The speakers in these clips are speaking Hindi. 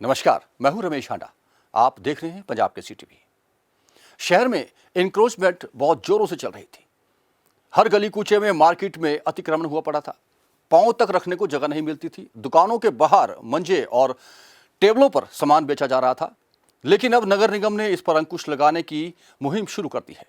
नमस्कार, मैं हूं रमेश हांडा। आप देख रहे हैं पंजाब केसरी टीवी। शहर में इंक्रोचमेंट बहुत जोरों से चल रही थी। हर गली कूचे में, मार्केट में अतिक्रमण हुआ पड़ा था। पांव तक रखने को जगह नहीं मिलती थी। दुकानों के बाहर मंजे और टेबलों पर सामान बेचा जा रहा था। लेकिन अब नगर निगम ने इस पर अंकुश लगाने की मुहिम शुरू कर दी है।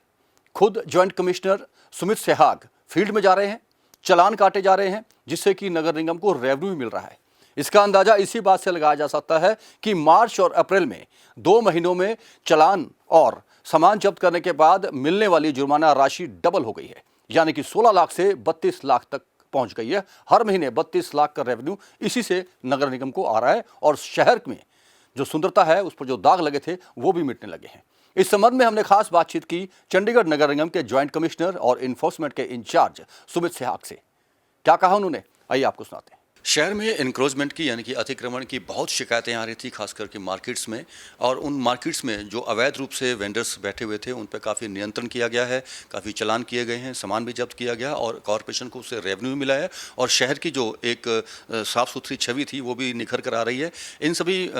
खुद ज्वाइंट कमिश्नर सुमित सेहाग फील्ड में जा रहे हैं। चालान काटे जा रहे हैं, जिससे कि नगर निगम को रेवेन्यू मिल रहा है। इसका अंदाजा इसी बात से लगाया जा सकता है कि मार्च और अप्रैल में 2 महीनों में चालान और सामान जब्त करने के बाद मिलने वाली जुर्माना राशि डबल हो गई है, यानी कि 16 लाख से 32 लाख तक पहुंच गई है। हर महीने 32 लाख का रेवेन्यू इसी से नगर निगम को आ रहा है और शहर में जो सुंदरता है, उस पर जो दाग लगे थे वो भी मिटने लगे हैं। इस संबंध में हमने खास बातचीत की चंडीगढ़ नगर निगम के ज्वाइंट कमिश्नर और इन्फोर्समेंट के इंचार्ज सुमित सेहाग से। क्या कहा उन्होंने, आइए आपको सुनाते हैं। शहर में इंक्रोचमेंट की यानी कि अतिक्रमण की बहुत शिकायतें आ रही थी, खास करके मार्केट्स में। और उन मार्केट्स में जो अवैध रूप से वेंडर्स बैठे हुए थे, उन पर काफ़ी नियंत्रण किया गया है, काफ़ी चालान किए गए हैं, सामान भी जब्त किया गया और कॉरपोरेशन को उससे रेवेन्यू मिला है और शहर की जो एक साफ़ सुथरी छवि थी वो भी निखर कर आ रही है। इन सभी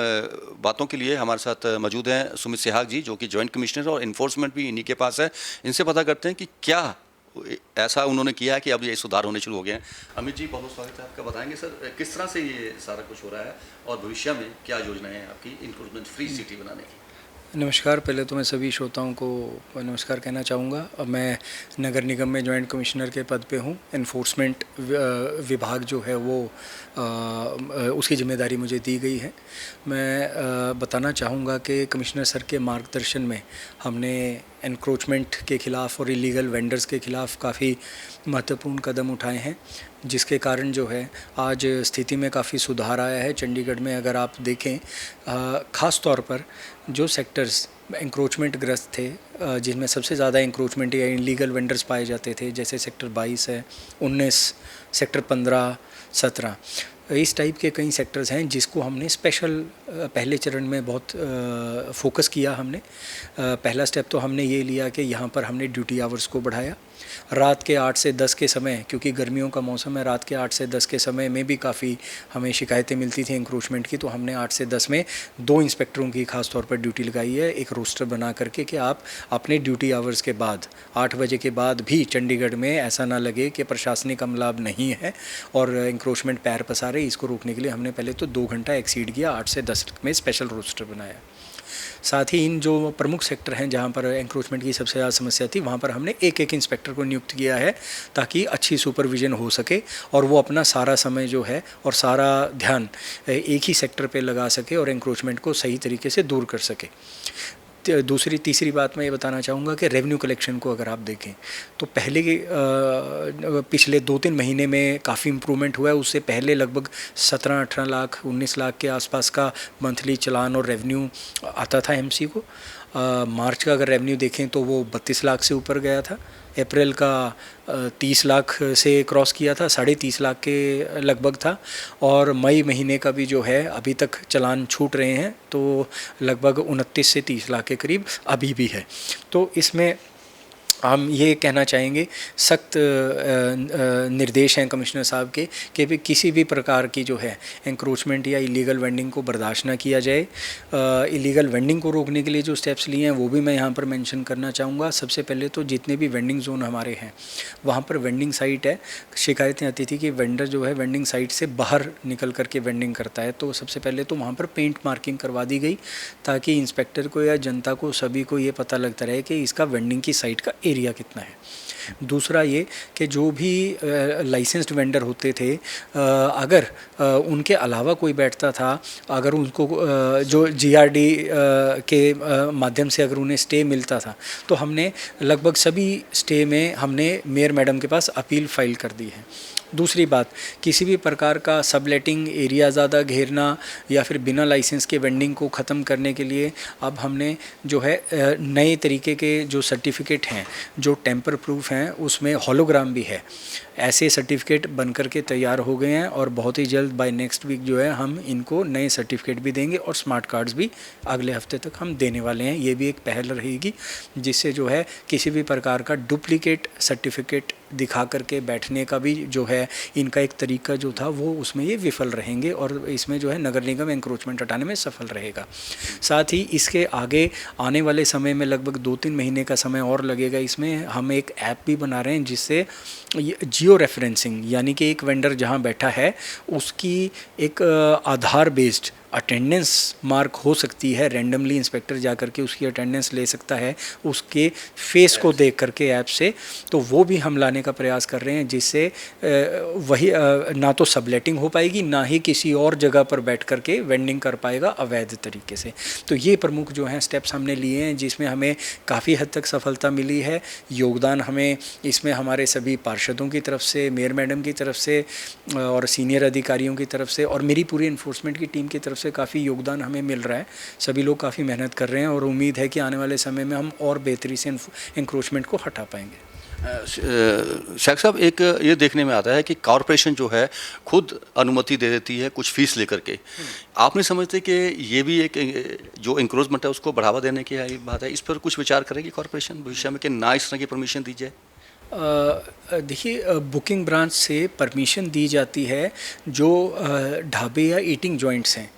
बातों के लिए हमारे साथ मौजूद हैं सुमित सेहाग जी, जो कि ज्वाइंट कमिश्नर और इन्फोर्समेंट भी इन्हीं के पास है। इनसे पता करते हैं कि क्या ऐसा उन्होंने किया है कि अब ये सुधार होने शुरू हो गए हैं। अमित जी, बहुत बहुत स्वागत है आपका। बताएंगे सर, किस तरह से ये सारा कुछ हो रहा है और भविष्य में क्या योजनाएं हैं आपकी इंक्रोचमेंट फ्री सिटी बनाने की? नमस्कार। पहले तो मैं सभी श्रोताओं को नमस्कार कहना चाहूँगा। अब मैं नगर निगम में जॉइंट कमिश्नर के पद पे हूँ। इन्फोर्समेंट विभाग जो है वो उसकी जिम्मेदारी मुझे दी गई है। मैं बताना चाहूँगा कि कमिश्नर सर के मार्गदर्शन में हमने एनक्रोचमेंट के ख़िलाफ़ और इलीगल वेंडर्स के ख़िलाफ़ काफ़ी महत्वपूर्ण कदम उठाए हैं, जिसके कारण जो है आज स्थिति में काफ़ी सुधार आया है। चंडीगढ़ में अगर आप देखें, ख़ास तौर पर जो सेक्टर्स एंक्रोचमेंट ग्रस्त थे, जिनमें सबसे ज़्यादा एंक्रोचमेंट या इलीगल वेंडर्स पाए जाते थे, जैसे सेक्टर 22 है, 19, सेक्टर 15, 17, इस टाइप के कई सेक्टर्स हैं जिसको हमने स्पेशल पहले चरण में बहुत फोकस किया। हमने पहला स्टेप तो हमने ये लिया कि यहाँ पर हमने ड्यूटी आवर्स को बढ़ाया। रात के 8 से 10 के समय, क्योंकि गर्मियों का मौसम है, रात के 8 से 10 के समय में भी काफ़ी हमें शिकायतें मिलती थी इंक्रोचमेंट की, तो हमने 8 से 10 में 2 इंस्पेक्टरों की खास तौर पर ड्यूटी लगाई है, एक रोस्टर बना करके कि आप अपने ड्यूटी आवर्स के बाद 8 बजे के बाद भी चंडीगढ़ में ऐसा ना लगे कि प्रशासनिक अमलाब नहीं है और इंक्रोचमेंट पैर पसारे। इसको रोकने के लिए हमने पहले तो 2 घंटा एक्सीड किया, 8 से 10 में स्पेशल रोस्टर बनाया। साथ ही इन जो प्रमुख सेक्टर हैं जहाँ पर एंक्रोचमेंट की सबसे ज़्यादा समस्या थी, वहाँ पर हमने एक एक इंस्पेक्टर को नियुक्त किया है ताकि अच्छी सुपरविज़न हो सके और वो अपना सारा समय जो है और सारा ध्यान एक ही सेक्टर पे लगा सके और एंक्रोचमेंट को सही तरीके से दूर कर सके। तीसरी बात मैं ये बताना चाहूँगा कि रेवेन्यू कलेक्शन को अगर आप देखें तो पहले पिछले 2-3 महीने में काफ़ी इम्प्रूवमेंट हुआ है। उससे पहले लगभग 17-18 लाख 19 लाख के आसपास का मंथली चालान और रेवेन्यू आता था एमसी को। मार्च का अगर रेवेन्यू देखें तो वो 32 लाख से ऊपर गया था। अप्रैल का 30 लाख से क्रॉस किया था, 30.5 लाख के लगभग था। और मई महीने का भी जो है अभी तक चालान छूट रहे हैं, तो लगभग 29 से 30 लाख के करीब अभी भी है। तो इसमें हम ये कहना चाहेंगे, सख्त निर्देश हैं कमिश्नर साहब के कि भी किसी भी प्रकार की जो है एंक्रोचमेंट या इलीगल वेंडिंग को बर्दाश्त ना किया जाए। इलीगल वेंडिंग को रोकने के लिए जो स्टेप्स लिए हैं वो भी मैं यहाँ पर मेंशन करना चाहूँगा। सबसे पहले तो जितने भी वेंडिंग जोन हमारे हैं वहाँ पर वेंडिंग साइट है, शिकायतें आती थी कि वेंडर जो है वेंडिंग साइट से बाहर निकल करके वेंडिंग करता है, तो सबसे पहले तो वहाँ पर पेंट मार्किंग करवा दी गई ताकि इंस्पेक्टर को या जनता को सभी को ये पता लगता रहे कि इसका वेंडिंग की साइट का एरिया कितना है। दूसरा ये कि जो भी लाइसेंस्ड वेंडर होते थे, अगर उनके अलावा कोई बैठता था, अगर उनको जो जीआरडी के माध्यम से अगर उन्हें स्टे मिलता था, तो हमने लगभग सभी स्टे में हमने मेयर मैडम के पास अपील फाइल कर दी है। दूसरी बात, किसी भी प्रकार का सबलेटिंग एरिया ज़्यादा घेरना या फिर बिना लाइसेंस के वेंडिंग को ख़त्म करने के लिए अब हमने जो है नए तरीके के जो सर्टिफिकेट हैं जो टेम्पर प्रूफ हैं, उसमें हॉलोग्राम भी है। ऐसे सर्टिफिकेट बन करके तैयार हो गए हैं और बहुत ही जल्द बाय नेक्स्ट वीक जो है हम इनको नए सर्टिफिकेट भी देंगे और स्मार्ट कार्ड्स भी अगले हफ्ते तक हम देने वाले हैं। ये भी एक पहल रहेगी जिससे जो है किसी भी प्रकार का डुप्लीकेट सर्टिफिकेट दिखा करके बैठने का भी जो है इनका एक तरीका जो था वो उसमें ये विफल रहेंगे और इसमें जो है नगर निगम एंक्रोचमेंट हटाने में सफल रहेगा। साथ ही इसके आगे आने वाले समय में लगभग 2-3 महीने का समय और लगेगा। इसमें हम एक ऐप भी बना रहे हैं जिससे जियो रेफरेंसिंग यानी कि एक वेंडर जहां बैठा है उसकी एक आधार बेस्ड अटेंडेंस मार्क हो सकती है। रैंडमली इंस्पेक्टर जा करके उसकी अटेंडेंस ले सकता है उसके फेस को देख करके ऐप से। तो वो भी हम लाने का प्रयास कर रहे हैं जिससे वही ना तो सबलेटिंग हो पाएगी ना ही किसी और जगह पर बैठ करके वेंडिंग कर पाएगा अवैध तरीके से। तो ये प्रमुख जो हैं स्टेप्स हमने लिए हैं जिसमें हमें काफ़ी हद तक सफलता मिली है। योगदान हमें इसमें हमारे सभी पार्षदों की तरफ से, मेयर मैडम की तरफ से और सीनियर अधिकारियों की तरफ से और मेरी पूरी इन्फोर्समेंट की टीम की तरफ से काफ़ी योगदान हमें मिल रहा है। सभी लोग काफ़ी मेहनत कर रहे हैं और उम्मीद है कि आने वाले समय में हम और बेहतरी से एंक्रोचमेंट को हटा पाएंगे। शेख साहब, एक ये देखने में आता है कि कॉरपोरेशन जो है खुद अनुमति दे देती है कुछ फीस लेकर के। आप नहीं समझते कि ये भी एक जो इंक्रोचमेंट है उसको बढ़ावा देने की बात है? इस पर कुछ विचार करेगी कॉरपोरेशन भविष्य में कि ना इस तरह की परमिशन दी जाए? देखिए, बुकिंग ब्रांच से परमिशन दी जाती है जो ढाबे या ईटिंग जॉइंट्स हैं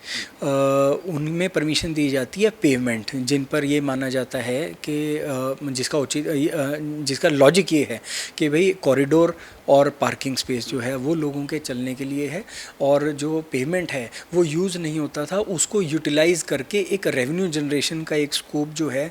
उनमें परमिशन दी जाती है पेवमेंट जिन पर ये माना जाता है कि जिसका लॉजिक ये है कि भाई कॉरिडोर और पार्किंग स्पेस जो है वो लोगों के चलने के लिए है और जो पेमेंट है वो यूज़ नहीं होता था उसको यूटिलाइज़ करके एक रेवेन्यू जनरेशन का एक स्कोप जो है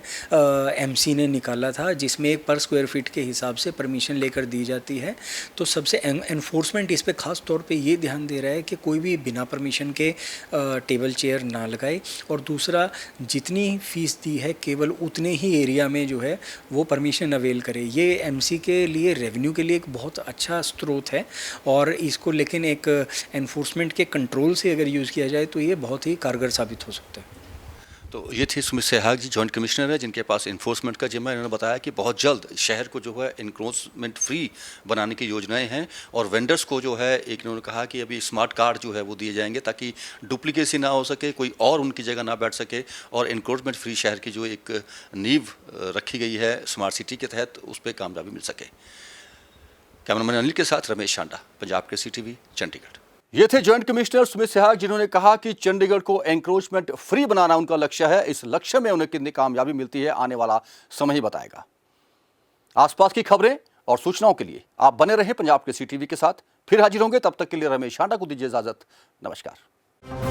एमसी ने निकाला था जिसमें एक पर स्क्वायर फीट के हिसाब से परमिशन लेकर दी जाती है। तो सबसे एनफोर्समेंट इस पे ख़ास तौर पे ये ध्यान दे रहा है कि कोई भी बिना परमिशन के टेबल चेयर ना लगाए और दूसरा जितनी फ़ीस दी है केवल उतने ही एरिया में जो है वो परमिशन अवेल करे। ये एमसी के लिए रेवेन्यू के लिए एक बहुत अच्छा स्रोत है और इसको लेकिन एक एनफोर्समेंट के कंट्रोल से अगर यूज़ किया जाए तो ये बहुत ही कारगर साबित हो सकता है। तो ये थे सुमित सहवाग जी, जॉइंट कमिश्नर है जिनके पास इन्फोर्समेंट का जिम्मा। इन्होंने बताया कि बहुत जल्द शहर को जो है इंक्रोचमेंट फ्री बनाने की योजनाएं हैं और वेंडर्स को जो है एक इन्होंने कहा कि अभी स्मार्ट कार्ड जो है वो दिए जाएंगे ताकि डुप्लीकेसी ना हो सके, कोई और उनकी जगह ना बैठ सके और इंक्रोचमेंट फ्री शहर की जो एक नींव रखी गई है स्मार्ट सिटी के तहत उस पर कामयाबी मिल सके। कैमरामैन अनिल के साथ रमेश शांडा, पंजाब के CTV, चंडीगढ़। ये थे जॉइंट कमिश्नर सुमित सहवाग जिन्होंने कहा कि चंडीगढ़ को एंक्रोचमेंट फ्री बनाना उनका लक्ष्य है। इस लक्ष्य में उन्हें कितनी कामयाबी मिलती है आने वाला समय ही बताएगा। आसपास की खबरें और सूचनाओं के लिए आप बने रहे पंजाब के CTV के साथ। फिर हाजिर होंगे, तब तक के लिए रमेश शांडा को दीजिए इजाजत। नमस्कार।